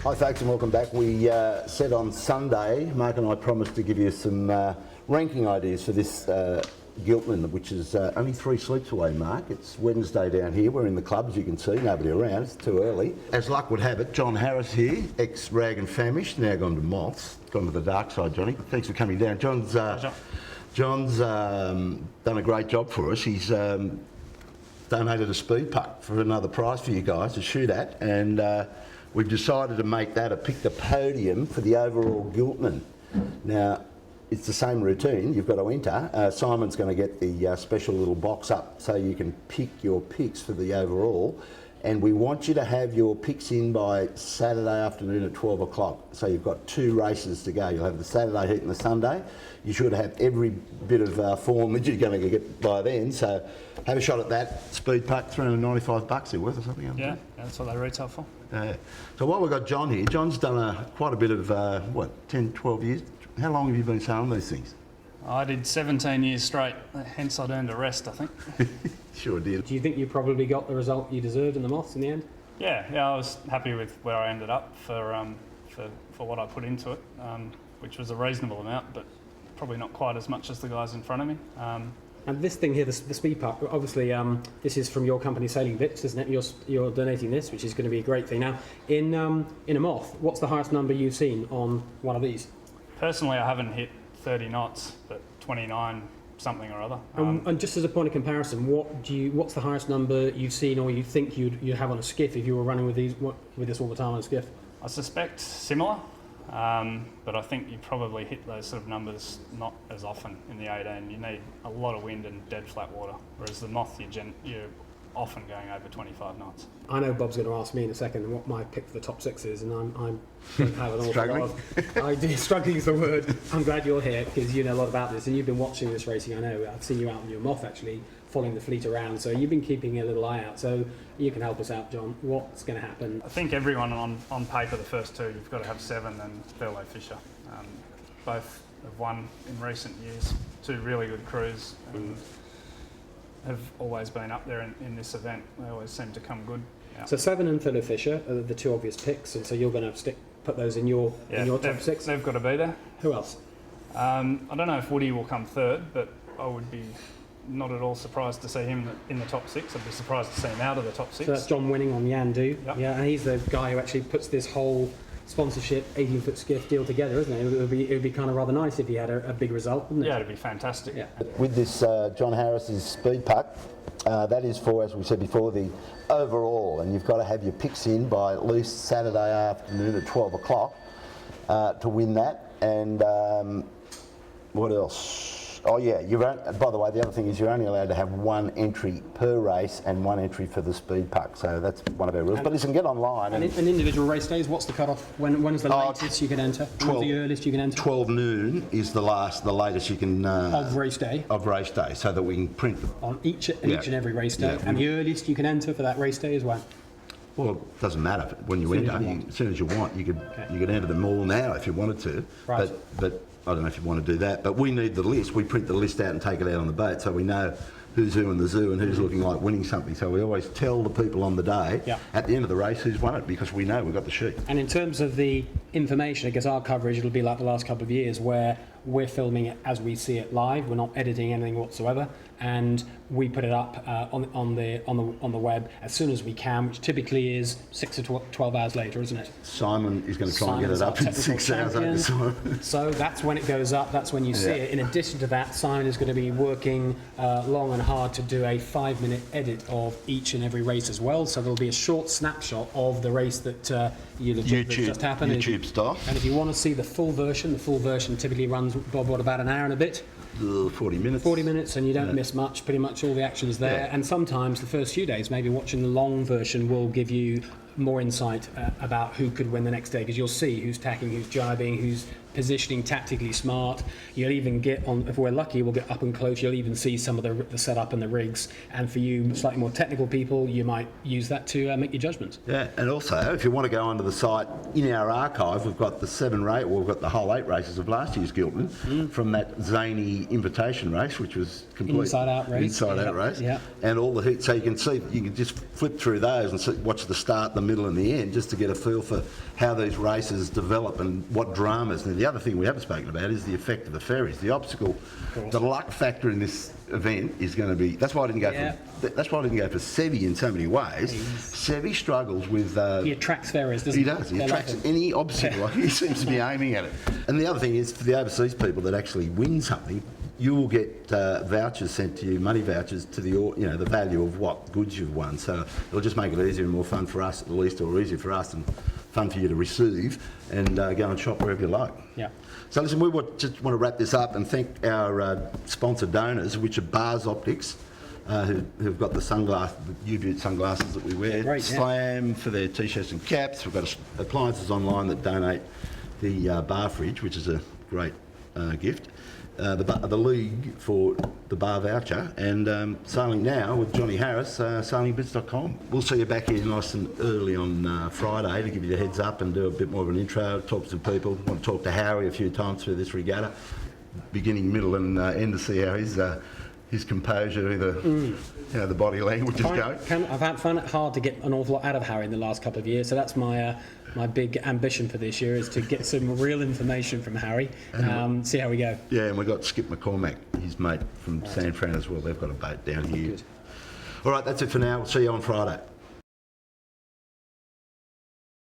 Hi folks and welcome back. We said on Sunday, Mark and I promised to give you some ranking ideas for this Giltinan, which is only 3 sleeps away, Mark. It's Wednesday down here. We're in the club, as you can see. Nobody around. It's too early. As luck would have it, John Harris here, ex-Rag and Famish, now gone to Moths. Gone to the dark side, Johnny. Thanks for coming down. John's done a great job for us. He's donated a speed puck for another prize for you guys to shoot at, and we've decided to make that a pick the podium for the overall Giltinan. Now, it's the same routine. You've got to enter. Simon's going to get the special little box up so you can pick your picks for the overall. And we want you to have your picks in by Saturday afternoon at 12 o'clock. So you've got 2 races to go. You'll have the Saturday heat and the Sunday. You should have every bit of form that you're going to get by then. So have a shot at that. Speed puck, $395 they're worth or something. Yeah, that's what they retail for. So while we've got John here, John's done quite a bit of, 10, 12 years? How long have you been selling these things? I did 17 years straight, hence I'd earned a rest, I think. Sure did. Do you think you probably got the result you deserved in the Moths in the end? Yeah, I was happy with where I ended up for what I put into it, which was a reasonable amount, but probably not quite as much as the guys in front of me. And this thing here, the speed puck, obviously this is from your company Sailing Bits, isn't it? You're donating this, which is going to be a great thing. Now, in a Moth, what's the highest number you've seen on one of these? Personally, I haven't hit 30 knots, but 29 something or other. And just as a point of comparison, what's the highest number you've seen or you think you'd have on a skiff if you were running with this all the time on a skiff? I suspect similar, but I think you probably hit those sort of numbers not as often in the 18. You need a lot of wind and dead flat water, whereas the Moth you're often going over 25 knots. I know Bob's going to ask me in a second what my pick for the top 6 is, and I don't have an awful lot of... Struggling is the word. I'm glad you're here because you know a lot about this and you've been watching this racing. I know I've seen you out on your Moth actually following the fleet around, so you've been keeping a little eye out. So you can help us out, John. What's going to happen? I think everyone on paper, the first 2, you've got to have 7 and Fairway Fisher. Both have won in recent years, 2 really good crews. Have always been up there in this event. They always seem to come good. Yeah. So 7 and Philip Fisher are the 2 obvious picks, and so you're going to put those in your top 6. They've got to be there. Who else? I don't know if Woody will come 3rd, but I would be not at all surprised to see him in the top 6. I'd be surprised to see him out of the top 6. So that's John Winning on Yandu. Yep. Yeah, and he's the guy who actually puts this whole sponsorship 18-foot skiff deal together, isn't it? It would be kind of rather nice if he had a big result, wouldn't it? Yeah, it'd be fantastic. Yeah. With this John Harris's speed puck, that is for, as we said before, the overall, and you've got to have your picks in by at least Saturday afternoon at 12 o'clock to win that. And what else? Oh yeah, by the way, the other thing is you're only allowed to have 1 entry per race and 1 entry for the speed puck. So that's one of our rules. But listen, get online. And individual race days, what's the cut-off? When is the latest you can enter? When's the earliest you can enter? 12 noon is the latest you can... of race day? Of race day, so that we can print them. On each and every race day. Yeah. And the earliest you can enter for that race day is when? Well, it doesn't matter when you enter. As soon as you want, you could enter them all now if you wanted to. Right. But I don't know if you want to do that. But we need the list. We print the list out and take it out on the boat so we know who's who in the zoo and who's looking like winning something. So we always tell the people on the day at the end of the race who's won it because we know we've got the sheet. And in terms of the information, I guess our coverage, it'll be like the last couple of years where we're filming it as we see it live. We're not editing anything whatsoever, and we put it up on the web as soon as we can, which typically is 6 to 12 hours later, isn't it? Simon is going to try and get it up in 6 hours. So that's when it goes up. That's when you see it. In addition to that, Simon is going to be working long and hard to do a 5-minute edit of each and every race as well. So there'll be a short snapshot of the race that just happened. YouTube style. And if you want to see the full version typically runs about an hour and a bit. 40 minutes. 40 minutes, and you don't miss much. Pretty much all the action is there. Yeah. And sometimes the first few days, maybe watching the long version will give you more insight about who could win the next day, because you'll see who's tacking, who's jibing, who's positioning tactically smart. You'll even get on, if we're lucky, we'll get up and close. You'll even see some of the setup and the rigs. And for you, slightly more technical people, you might use that to make your judgments. Yeah, and also, if you want to go onto the site, in our archive, we've got we've got the whole 8 races of last year's Giltinan from that zany invitation race, which was complete Inside-out race. Yeah. And all the heat. So you can see, you can just flip through those and watch the start, the middle, and the end, just to get a feel for how these races develop and what dramas. And the other thing we haven't spoken about is the effect of the ferries, the obstacle, the luck factor in this event is going to be. That's why I didn't go for. That's why I didn't go for Sevi in so many ways. Sevi struggles with. He attracts ferries, doesn't he? He does. He attracts any obstacle. He seems to be aiming at it. And the other thing is, for the overseas people that actually win something, you will get vouchers sent to you, money vouchers to the value of what goods you've won. So it'll just make it easier and more fun for us, at least, or easier for us and fun for you to receive and go and shop wherever you like. Yeah. So listen, we just want to wrap this up and thank our sponsor donors, which are Bars Optics, who've got the U-Butte sunglasses that we wear. Great, Slam for their t-shirts and caps. We've got appliances online that donate the bar fridge, which is a great gift. The league for the bar voucher, and Sailing Now with Johnny Harris, sailingbits.com. We'll see you back here nice and early on Friday to give you the heads up and do a bit more of an intro, talk to some people. Want to talk to Harry a few times through this regatta, beginning, middle and end, to see how his composure, the body language is going. I've found it hard to get an awful lot out of Harry in the last couple of years, so that's my big ambition for this year, is to get some real information from Harry, see how we go. Yeah, and we've got Skip McCormack, his mate from San Fran as well. They've got a boat down here. Good. All right, that's it for now. We'll see you on Friday.